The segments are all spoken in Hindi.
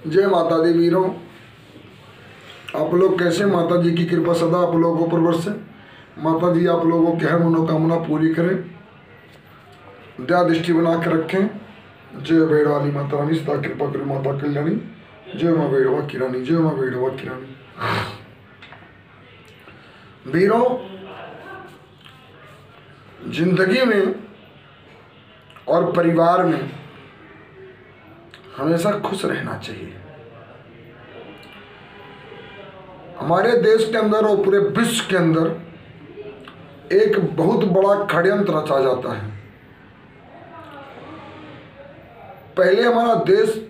जय माता दी वीरों, आप लोग कैसे? माता जी की कृपा सदा आप लोगों पर बरसे। माता जी आप लोगों की हर मनोकामना पूरी करें, दया दृष्टि बना के रखें। जय भेड़ वाली माता रानी, सदा कृपा करो माता कल्याणी। जय माँ भेड़वा की रानी, जय माँ भेड़वा की रानी। वीरों, जिंदगी में और परिवार में हमेशा खुश रहना चाहिए। हमारे देश के अंदर और पूरे विश्व के अंदर एक बहुत बड़ा षड्यंत्र रचा जाता है। पहले हमारा देश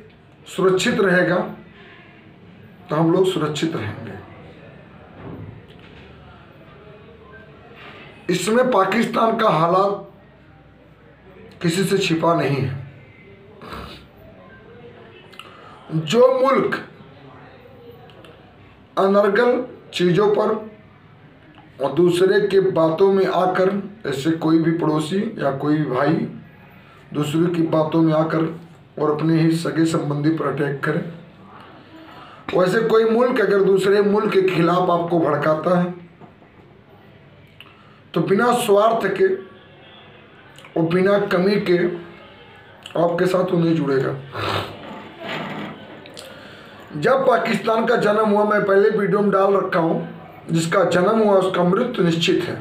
सुरक्षित रहेगा तो हम लोग सुरक्षित रहेंगे। इसमें पाकिस्तान का हालात किसी से छिपा नहीं है। जो मुल्क अनर्गल चीजों पर और दूसरे के बातों में आकर, ऐसे कोई भी पड़ोसी या कोई भी भाई दूसरे की बातों में आकर और अपने ही सगे संबंधी पर अटैक करे, वैसे कोई मुल्क अगर दूसरे मुल्क के खिलाफ आपको भड़काता है तो बिना स्वार्थ के और बिना कमी के आपके साथ वो नहीं जुड़ेगा। जब पाकिस्तान का जन्म हुआ, मैं पहले वीडियो में डाल रखा हूं, जिसका जन्म हुआ उसका मृत्यु निश्चित है।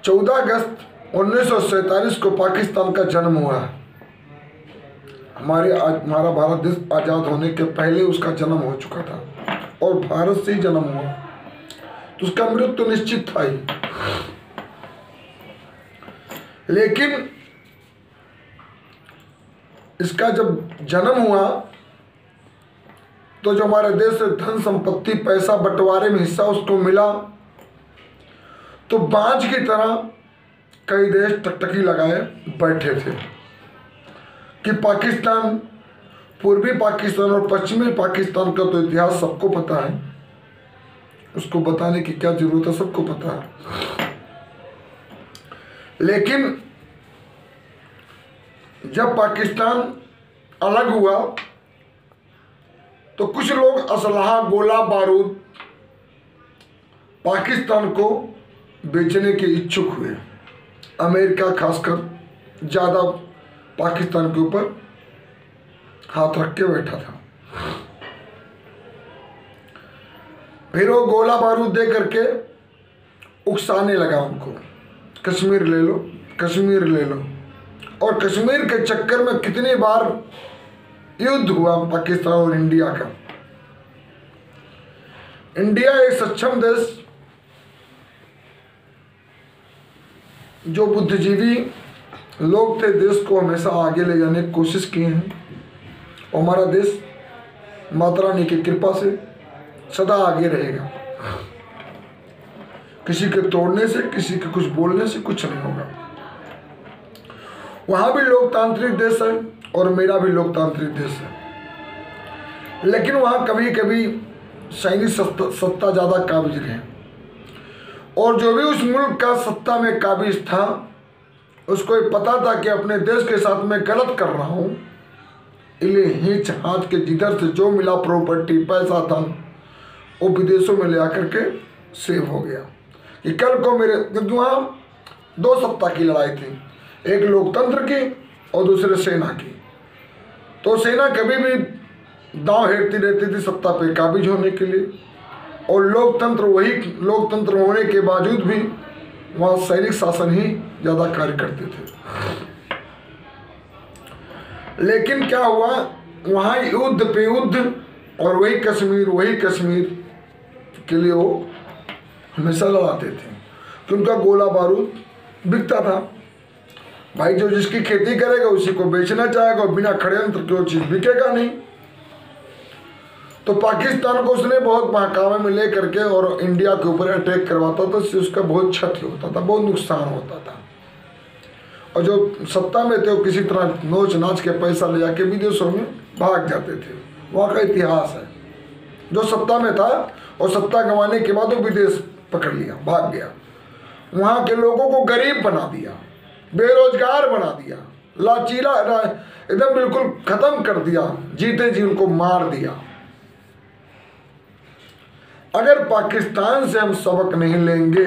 14 अगस्त 1947 को पाकिस्तान का जन्म हुआ। हमारा भारत देश आज़ाद होने के पहले उसका जन्म हो चुका था और भारत से ही जन्म हुआ, तो उसका मृत्यु निश्चित था ही। लेकिन इसका जब जन्म हुआ तो जो हमारे देश से धन संपत्ति पैसा बंटवारे में हिस्सा उसको मिला, तो बाज की तरह कई देश टकटकी लगाए बैठे थे कि पाकिस्तान, पूर्वी पाकिस्तान और पश्चिमी पाकिस्तान का तो इतिहास सबको पता है, उसको बताने की क्या जरूरत है, सबको पता है। लेकिन जब पाकिस्तान अलग हुआ तो कुछ लोग असलहा गोला बारूद पाकिस्तान को बेचने के इच्छुक हुए। अमेरिका खासकर ज़्यादा पाकिस्तान के ऊपर हाथ रख के बैठा था। फिर वो गोला बारूद दे करके उकसाने लगा उनको, कश्मीर ले लो, कश्मीर ले लो। और कश्मीर के चक्कर में कितनी बार युद्ध हुआ पाकिस्तान और इंडिया का। इंडिया एक सक्षम देश, जो बुद्धिजीवी लोग थे, देश को हमेशा आगे ले जाने की कोशिश किए हैं। और हमारा देश माता रानी की कृपा से सदा आगे रहेगा। किसी के तोड़ने से, किसी के कुछ बोलने से कुछ नहीं होगा। वहाँ भी लोकतांत्रिक देश है और मेरा भी लोकतांत्रिक देश है, लेकिन वहाँ कभी कभी सैनिक सत्ता ज़्यादा काबिज रहे। और जो भी उस मुल्क का सत्ता में काबिज था, उसको ये पता था कि अपने देश के साथ मैं गलत कर रहा हूँ, इसलिए हिच हाथ के जिधर से जो मिला प्रॉपर्टी पैसा था वो विदेशों में ले आकर के सेव हो गया। कि कल को मेरे, क्योंकि वहाँ दो सत्ता की लड़ाई थी, एक लोकतंत्र की और दूसरे सेना की। तो सेना कभी भी दांव हेरती रहती थी सत्ता पे काबिज होने के लिए, और लोकतंत्र होने के बावजूद भी वहाँ सैनिक शासन ही ज़्यादा कार्य करते थे। लेकिन क्या हुआ, वहाँ युद्ध पे युद्ध, और वही कश्मीर के लिए वो हमेशा लड़ाते थे कि उनका गोला बारूद बिकता था। भाई जो जिसकी खेती करेगा उसी को बेचना चाहेगा, और बिना षड्यंत्र के वो चीज़ बिकेगा नहीं। तो पाकिस्तान को उसने बहुत बहकावे में ले करके और इंडिया के ऊपर अटैक करवाता था, उससे उसका बहुत क्षति होता था, बहुत नुकसान होता था। और जो सत्ता में थे वो किसी तरह नोच नाच के पैसा ले जाके विदेशों में भाग जाते थे। वहाँ का इतिहास है, जो सत्ता में था और सत्ता गंवाने के बाद वो विदेश पकड़ लिया, भाग गया। वहाँ के लोगों को गरीब बना दिया, बेरोजगार बना दिया, लाचीला एकदम बिल्कुल खत्म कर दिया, जीते जी उनको मार दिया। अगर पाकिस्तान से हम सबक नहीं लेंगे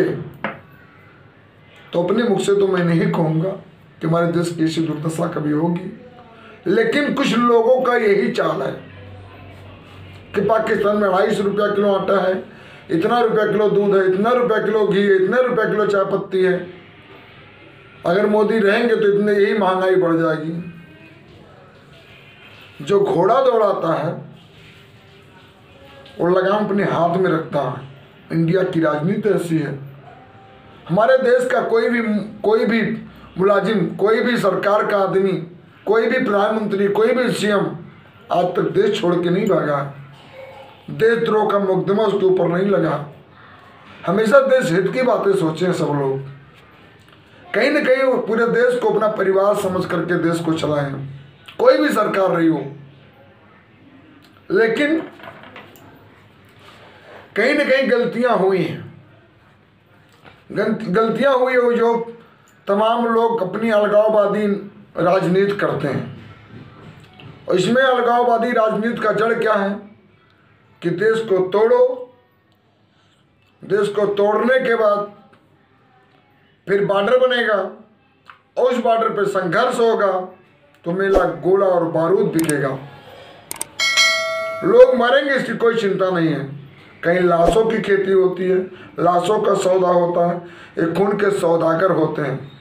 तो अपने मुख से तो मैं नहीं कहूँगा कि हमारे देश की ऐसी दुर्दशा कभी होगी, लेकिन कुछ लोगों का यही चाल है कि पाकिस्तान में 250 रुपया किलो आटा है, इतना रुपया किलो दूध है, इतना रुपया किलो घी है, इतना रुपया किलो चाय पत्ती है, अगर मोदी रहेंगे तो इतने यही महंगाई बढ़ जाएगी। जो घोड़ा दौड़ाता है और लगाम अपने हाथ में रखता है। इंडिया की राजनीति ऐसी है। हमारे देश का कोई भी मुलाजिम, कोई भी सरकार का आदमी, कोई भी प्रधानमंत्री, कोई भी सीएम आज तक देश छोड़ के नहीं भागा। देशद्रोह का मुकदमा उसके ऊपर नहीं लगा। हमेशा देश हित की बातें सोचे हैं सब लोग। कहीं न कहीं पूरे देश को अपना परिवार समझ करके देश को चलाएं, कोई भी सरकार रही हो। लेकिन कहीं न कहीं गलतियां हुई हैं, गलतियां हुई हो जो तमाम लोग अपनी अलगाववादी राजनीति करते हैं। और इसमें अलगाववादी राजनीति का जड़ क्या है कि देश को तोड़ो, देश को तोड़ने के बाद फिर बॉर्डर बनेगा और उस बॉर्डर पे संघर्ष होगा तो मेरा गोला और बारूद बिकेगा, लोग मरेंगे, इसकी कोई चिंता नहीं है। कहीं लाशों की खेती होती है, लाशों का सौदा होता है, एक खून के सौदागर होते हैं,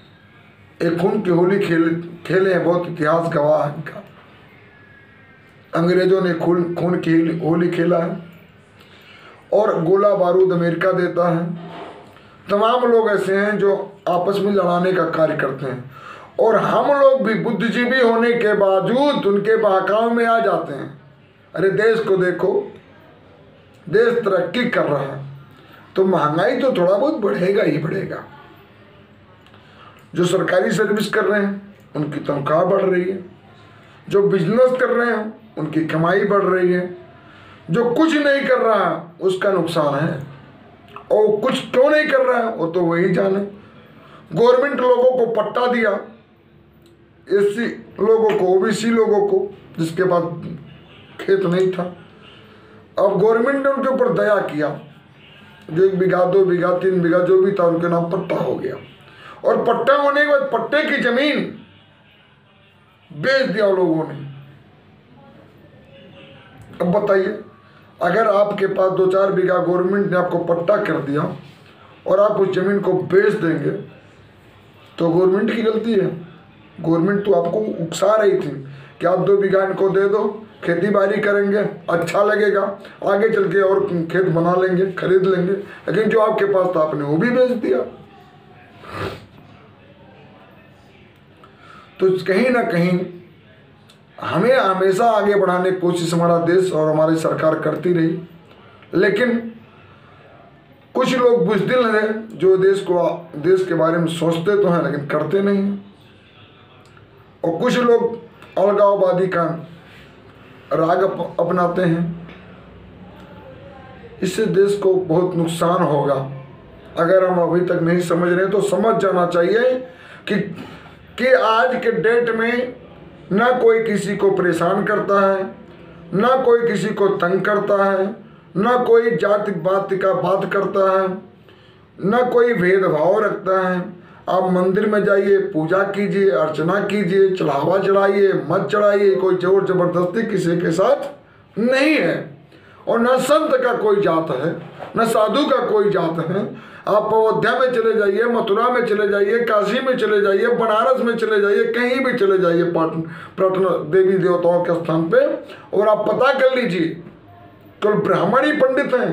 एक खून की होली खेले हैं, बहुत इतिहास गवाह है इनका। अंग्रेजों ने खून की होली खेला है और गोला बारूद अमेरिका देता है। तमाम लोग ऐसे हैं जो आपस में लड़ाने का कार्य करते हैं और हम लोग भी बुद्धिजीवी होने के बावजूद उनके बहकाव में आ जाते हैं। अरे देश को देखो, देश तरक्की कर रहा है तो महंगाई तो थोड़ा बहुत बढ़ेगा ही बढ़ेगा। जो सरकारी सर्विस कर रहे हैं उनकी तनख्वाह बढ़ रही है, जो बिजनेस कर रहे हैं उनकी कमाई बढ़ रही है, जो कुछ नहीं कर रहा उसका नुकसान है, और कुछ क्यों नहीं कर रहा है वो तो वही जाने। गवर्नमेंट लोगों को पट्टा दिया, एससी लोगों को, ओबीसी लोगों को जिसके पास खेत नहीं था, अब गवर्नमेंट ने उनके ऊपर दया किया, जो 1 बीघा 2 बीघा 3 बीघा जो भी था उनके नाम पट्टा हो गया। और पट्टा होने के बाद पट्टे की जमीन बेच दिया लोगों ने। अब बताइए, अगर आपके पास 2-4 बीघा गवर्नमेंट ने आपको पट्टा कर दिया और आप उस जमीन को बेच देंगे तो गवर्नमेंट की गलती है। गवर्नमेंट तो आपको उकसा रही थी कि आप 2 बीघा इनको दे दो, खेती बाड़ी करेंगे, अच्छा लगेगा, आगे चल के और खेत बना लेंगे, खरीद लेंगे, लेकिन जो आपके पास था आपने वो भी बेच दिया। तो कहीं ना कहीं हमें हमेशा आगे बढ़ाने की कोशिश हमारा देश और हमारी सरकार करती रही, लेकिन कुछ लोग बुज़दिल हैं जो देश के बारे में सोचते तो हैं लेकिन करते नहीं, और कुछ लोग अलगाववादी का राग अपनाते हैं। इससे देश को बहुत नुकसान होगा। अगर हम अभी तक नहीं समझ रहे तो समझ जाना चाहिए कि आज के डेट में ना कोई किसी को परेशान करता है, ना कोई किसी को तंग करता है, ना कोई जाति बात का बात करता है, ना कोई भेदभाव रखता है। आप मंदिर में जाइए, पूजा कीजिए, अर्चना कीजिए, चढ़ावा चढ़ाइए, मत चढ़ाइए, कोई जोर जबरदस्ती किसी के साथ नहीं है। और न संत का कोई जात है, न साधु का कोई जात है। आप अयोध्या में चले जाइए, मथुरा में चले जाइए, काशी में चले जाइए, बनारस में चले जाइए, कहीं भी चले जाइए पर्यटन देवी देवताओं के स्थान पे, और आप पता कर लीजिए केवल ब्राह्मण ही पंडित हैं,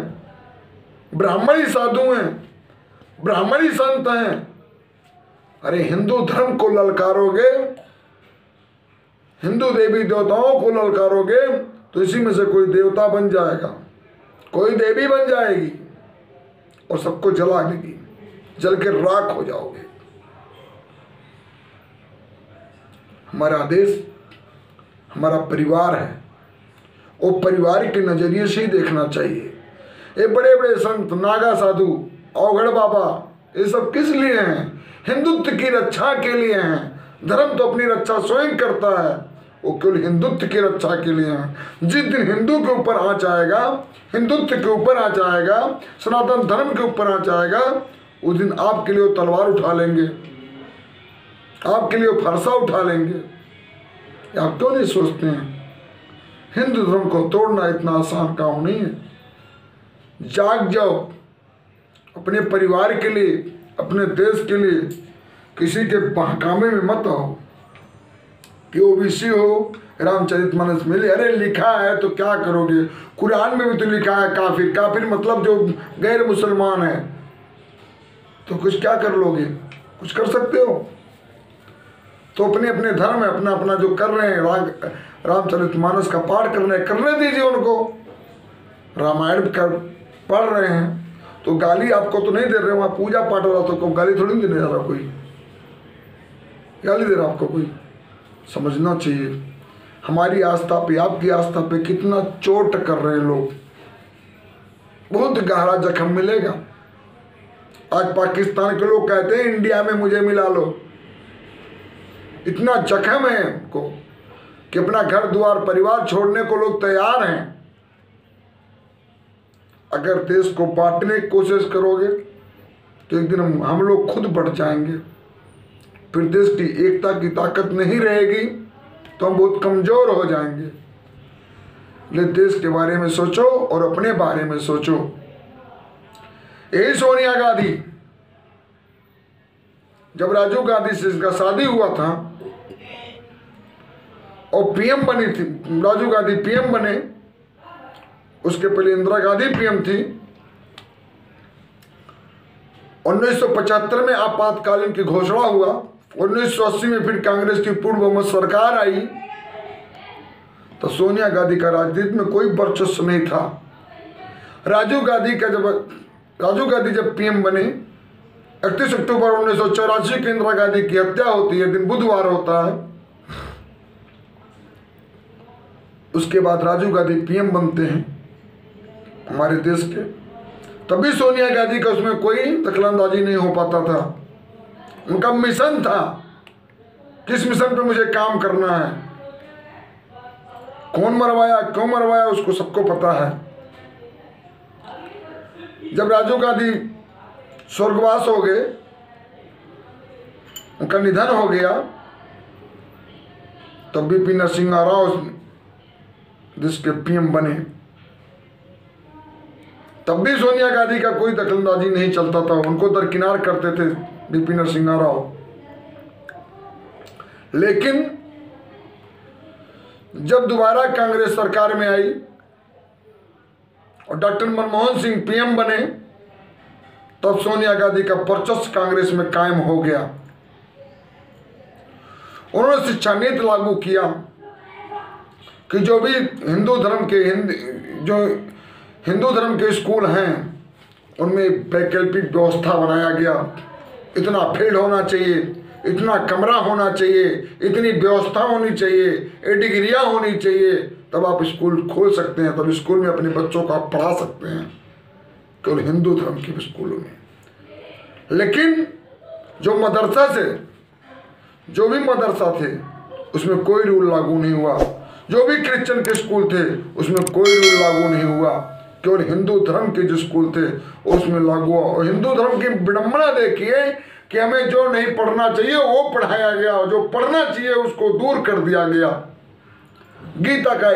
ब्राह्मण ही साधु हैं, ब्राह्मण ही संत हैं। अरे हिंदू धर्म को ललकारोगे, हिंदू देवी देवताओं को ललकारोगे तो इसी में से कोई देवता बन जाएगा, कोई देवी बन जाएगी और सबको जला देगी, जल के राख हो जाओगे। हमारा देश हमारा परिवार है, वो परिवार के नजरिए से ही देखना चाहिए। ये बड़े बड़े संत, नागा साधु, अवघड़ बाबा, ये सब किस लिए हैं? हिंदुत्व की रक्षा के लिए हैं, धर्म तो अपनी रक्षा स्वयं करता है, वो केवल हिंदुत्व की रक्षा के लिए है। जिस दिन हिंदू के ऊपर आँच आएगा, हिंदुत्व के ऊपर आँच आएगा, सनातन धर्म के ऊपर आँच आएगा, उस दिन आपके लिए वो तलवार उठा लेंगे, आपके लिए वो फरसा उठा लेंगे। आप क्यों नहीं सोचते हैं? हिंदू धर्म को तोड़ना इतना आसान काम नहीं है। जाग जाओ, अपने परिवार के लिए, अपने देश के लिए किसी के बहकामे में मत आओ कि ओबीसी हो, रामचरितमानस में अरे लिखा है तो क्या करोगे, कुरान में भी तो लिखा है काफिर, काफिर मतलब जो गैर मुसलमान है, तो कुछ क्या कर लोगे? कुछ कर सकते हो? तो अपने अपने धर्म में अपना अपना जो कर रहे हैं, रामचरितमानस का पाठ करने दीजिए उनको। रामायण पढ़ रहे हैं तो गाली आपको तो नहीं दे रहे, वहाँ पूजा पाठ हो रहा तो गाली थोड़ी नहीं देने जा रहा, कोई गाली दे रहा आपको कोई। समझना चाहिए हमारी आस्था पे, आपकी आस्था पे कितना चोट कर रहे हैं लोग, बहुत गहरा जख्म मिलेगा। आज पाकिस्तान के लोग कहते हैं इंडिया में मुझे मिला लो, इतना जख्म है उनको कि अपना घर द्वार परिवार छोड़ने को लोग तैयार हैं। अगर देश को बांटने की कोशिश करोगे तो एक दिन हम लोग खुद बढ़ जाएंगे, फिर देश की एकता की ताकत नहीं रहेगी तो हम बहुत कमजोर हो जाएंगे। इसलिए देश के बारे में सोचो और अपने बारे में सोचो। यही सोनिया गांधी, जब राजीव गांधी से इसका शादी हुआ था और पीएम बनी थी, राजीव गांधी पीएम बने, उसके पहले इंदिरा गांधी पीएम थी। 1975 में आपातकालीन की घोषणा हुआ, 1980 में फिर कांग्रेस की पूर्ण बहुमत सरकार आई, तो सोनिया गांधी का राजनीति में कोई वर्चस्व नहीं था। राजीव गांधी जब पीएम बने, 31 अक्टूबर 1984 को इंदिरा गांधी की हत्या होती है, दिन बुधवार होता है। उसके बाद राजीव गांधी पीएम बनते हैं हमारे देश के, तभी सोनिया गांधी का उसमें कोई दखलंदाजी नहीं हो पाता था। उनका मिशन था, किस मिशन पे मुझे काम करना है, कौन मरवाया क्यों मरवाया उसको सबको पता है। जब राजीव गांधी स्वर्गवास हो गए, उनका निधन हो गया, तब बीपी नरसिंह राव जिसके पीएम बने, तब भी सोनिया गांधी का कोई दखलंदाजी नहीं चलता था, उनको दरकिनार करते थे बीपी नरसिंह राव। लेकिन जब दोबारा कांग्रेस सरकार में आई और डॉक्टर मनमोहन सिंह पीएम बने, तब सोनिया गांधी का वर्चस्व कांग्रेस में कायम हो गया। उन्होंने शिक्षा नीति लागू किया कि जो भी हिंदू धर्म के स्कूल हैं उनमें वैकल्पिक व्यवस्था बनाया गया। इतना फील्ड होना चाहिए, इतना कमरा होना चाहिए, इतनी व्यवस्था होनी चाहिए, ये डिग्रियाँ होनी चाहिए, तब आप स्कूल खोल सकते हैं, तब स्कूल में अपने बच्चों को आप पढ़ा सकते हैं, केवल हिंदू धर्म के स्कूलों में। लेकिन जो भी मदरसा थे उसमें कोई रूल लागू नहीं हुआ, जो भी क्रिश्चियन के स्कूल थे उसमें कोई रूल लागू नहीं हुआ, केवल हिंदू धर्म के जो स्कूल थे उसमें लागू हुआ। और हिंदू धर्म की विडंबना देखिए कि हमें जो नहीं पढ़ना चाहिए वो पढ़ाया गया, और जो पढ़ना चाहिए उसको दूर कर दिया गया। गीता का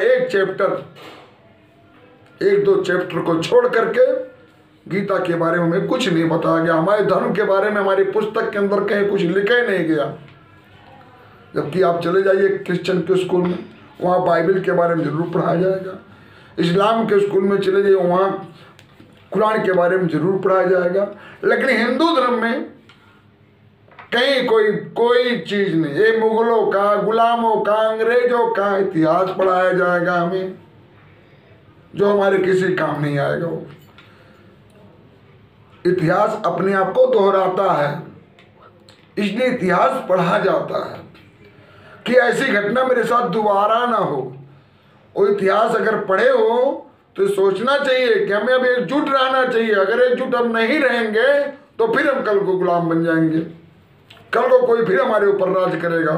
एक दो चैप्टर को छोड़ करके गीता के बारे में हमें कुछ नहीं बताया गया। हमारे धर्म के बारे में हमारी पुस्तक के अंदर कहीं कुछ लिखा ही नहीं गया। जबकि आप चले जाइए क्रिश्चियन के स्कूल में, वहाँ बाइबल के बारे में जरूर पढ़ाया जाएगा। इस्लाम के स्कूल में चले जाइए, वहाँ कुरान के बारे में जरूर पढ़ाया जाएगा। लेकिन हिंदू धर्म में कहीं कोई चीज़ नहीं। ये मुगलों का, गुलामों का, अंग्रेजों का इतिहास पढ़ाया जाएगा हमें, जो हमारे किसी काम नहीं आएगा। वो इतिहास अपने आप को दोहराता है, इसलिए इतिहास पढ़ा जाता है कि ऐसी घटना मेरे साथ दोबारा ना हो। वो इतिहास अगर पढ़े हो तो सोचना चाहिए कि हमें अब एकजुट रहना चाहिए। अगर एकजुट हम नहीं रहेंगे तो फिर हम कल को गुलाम बन जाएंगे, कल को कोई फिर हमारे ऊपर राज करेगा,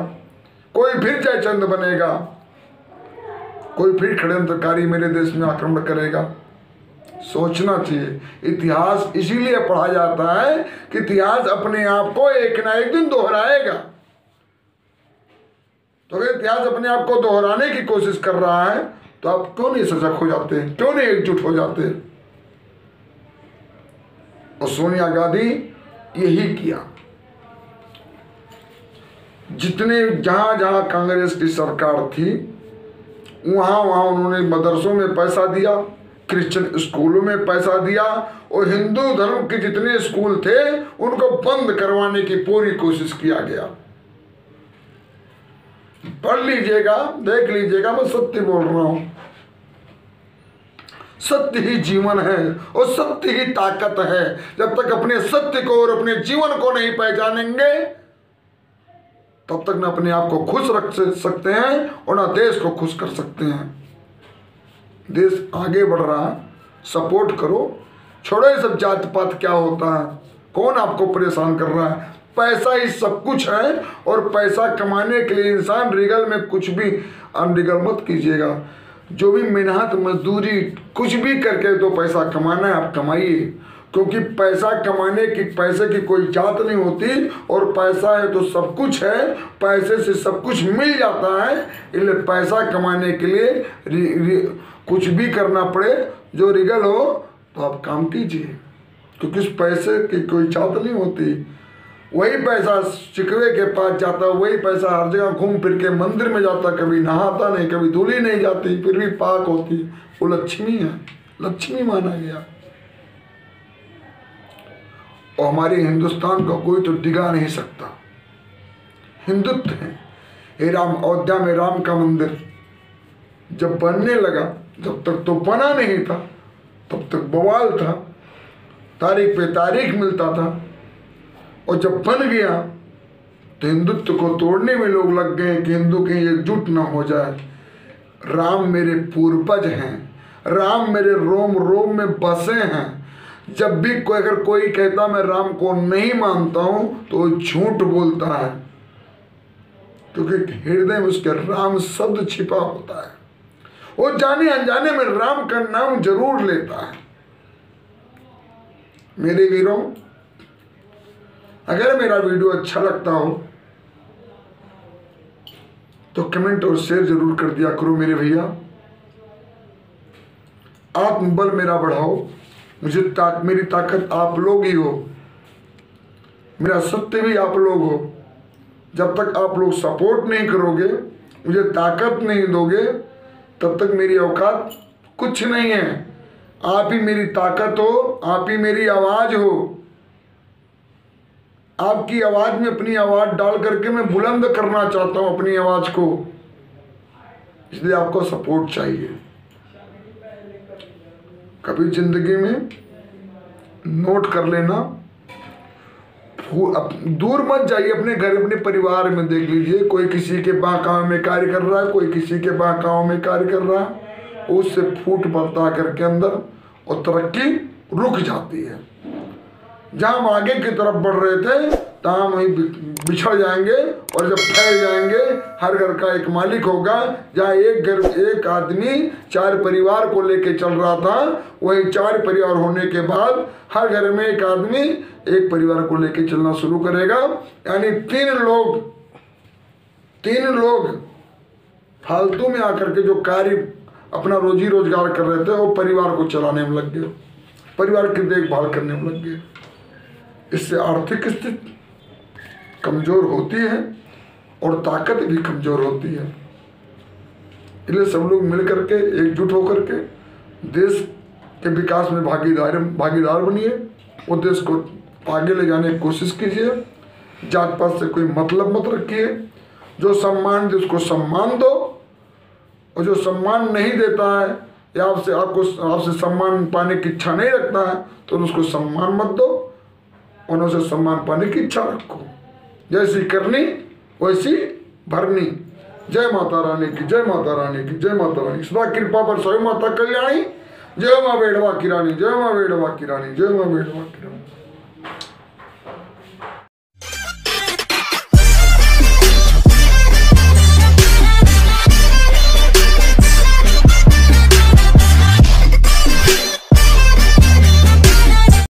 कोई फिर जयचंद बनेगा, कोई फिर षड्यंत्रकारी मेरे देश में आक्रमण करेगा। सोचना चाहिए। इतिहास इसीलिए पढ़ा जाता है कि इतिहास अपने आप को एक ना एक दिन दोहराएगा। तो अगर इतिहास अपने आप को दोहराने की कोशिश कर रहा है तो आप क्यों नहीं सजग हो जाते, क्यों नहीं एकजुट हो जाते? और सोनिया गांधी यही किया। जितने जहां जहां कांग्रेस की सरकार थी वहां वहां उन्होंने मदरसों में पैसा दिया, क्रिश्चियन स्कूलों में पैसा दिया, और हिंदू धर्म के जितने स्कूल थे उनको बंद करवाने की पूरी कोशिश किया गया। पढ़ लीजिएगा, देख लीजिएगा, मैं सत्य बोल रहा हूं। सत्य ही जीवन है और सत्य ही ताकत है। जब तक अपने सत्य को और अपने जीवन को नहीं पहचानेंगे तब तक न अपने आप को खुश रख सकते हैं और न देश को खुश कर सकते हैं। देश आगे बढ़ रहा है, सपोर्ट करो, छोड़ो ये सब जात पात क्या होता है, कौन आपको परेशान कर रहा है। पैसा ही सब कुछ है और पैसा कमाने के लिए इंसान रिगल में कुछ भी अनरिगल मत कीजिएगा। जो भी मेहनत मजदूरी कुछ भी करके तो पैसा कमाना है, आप कमाइए, क्योंकि पैसा कमाने की पैसे की कोई जात नहीं होती और पैसा है तो सब कुछ है, पैसे से सब कुछ मिल जाता है। इसलिए पैसा कमाने के लिए कुछ भी करना पड़े, जो रिगल हो तो आप काम कीजिए, क्योंकि उस पैसे की कोई जात नहीं होती। वही पैसा चिकवे के पास जाता, वही पैसा हर जगह घूम फिर के मंदिर में जाता, कभी नहाता नहीं, कभी धूली नहीं जाती, फिर भी पाक होती। वो लक्ष्मी है, लक्ष्मी माना गया। और हमारे हिंदुस्तान को कोई तो डिगा नहीं सकता। हिंदुत्व है। हे राम, अयोध्या में राम का मंदिर जब बनने लगा, जब तक तो बना नहीं था तब तक बवाल था, तारीख पे तारीख मिलता था, और जब बन गया तो हिंदुत्व को तोड़ने में लोग लग गए कि हिंदू कहीं एकजुट ना हो जाए। राम मेरे पूर्वज हैं, राम मेरे रोम रोम में बसे हैं। जब भी कोई अगर कोई कहता मैं राम को नहीं मानता हूं तो वो झूठ बोलता है, क्योंकि हृदय में उसके राम शब्द छिपा होता है। वो जाने अनजाने में राम का नाम जरूर लेता है। मेरे वीरों, अगर मेरा वीडियो अच्छा लगता हो तो कमेंट और शेयर जरूर कर दिया करो मेरे भैया। आत्मबल मेरा बढ़ाओ, मेरी ताकत आप लोग ही हो, मेरा सत्य भी आप लोग हो। जब तक आप लोग सपोर्ट नहीं करोगे, मुझे ताकत नहीं दोगे, तब तक मेरी औकात कुछ नहीं है। आप ही मेरी ताकत हो, आप ही मेरी आवाज हो। आपकी आवाज में अपनी आवाज डाल करके मैं बुलंद करना चाहता हूं अपनी आवाज को, इसलिए आपको सपोर्ट चाहिए। कभी जिंदगी में नोट कर लेना, दूर मत जाइए, अपने घर अपने परिवार में देख लीजिए, कोई किसी के बाकाओं में कार्य कर रहा है, कोई किसी के बाकाओं में कार्य कर रहा है, उससे फूट पड़ता करके अंदर और तरक्की रुक जाती है। जहां हम आगे की तरफ बढ़ रहे थे तहां हम वहीं बिछड़ जाएंगे, और जब फैल जाएंगे हर घर का एक मालिक होगा। जहाँ एक आदमी 4 परिवार को लेके चल रहा था, वही 4 परिवार होने के बाद हर घर में एक आदमी एक परिवार को लेके चलना शुरू करेगा। यानी 3 लोग फालतू में आकर के जो कार्य अपना रोजी रोजगार कर रहे थे वो परिवार को चलाने में लग गए, परिवार की देखभाल करने में लग गए। इससे आर्थिक स्थिति कमजोर होती है और ताकत भी कमजोर होती है। इसलिए सब लोग मिल करके एकजुट होकर के देश के विकास में भागीदार बनिए और देश को आगे ले जाने की कोशिश कीजिए। जात पात से कोई मतलब मत रखिए। जो सम्मान दे उसको सम्मान दो, और जो सम्मान नहीं देता है या आपसे सम्मान पाने की इच्छा नहीं रखता है तो उसको सम्मान मत दो, और उसे सम्मान पाने की इच्छा रखो। जैसी करनी वैसी भरनी। जय माता रानी की, जय माता रानी की, जय माता रानी। सदा कृपा पर सोई माता कल्याणी। जय माँ बेड़वा की रानी, जय माँ बेड़वा की रानी, जय माँ बेड़वा की रानी।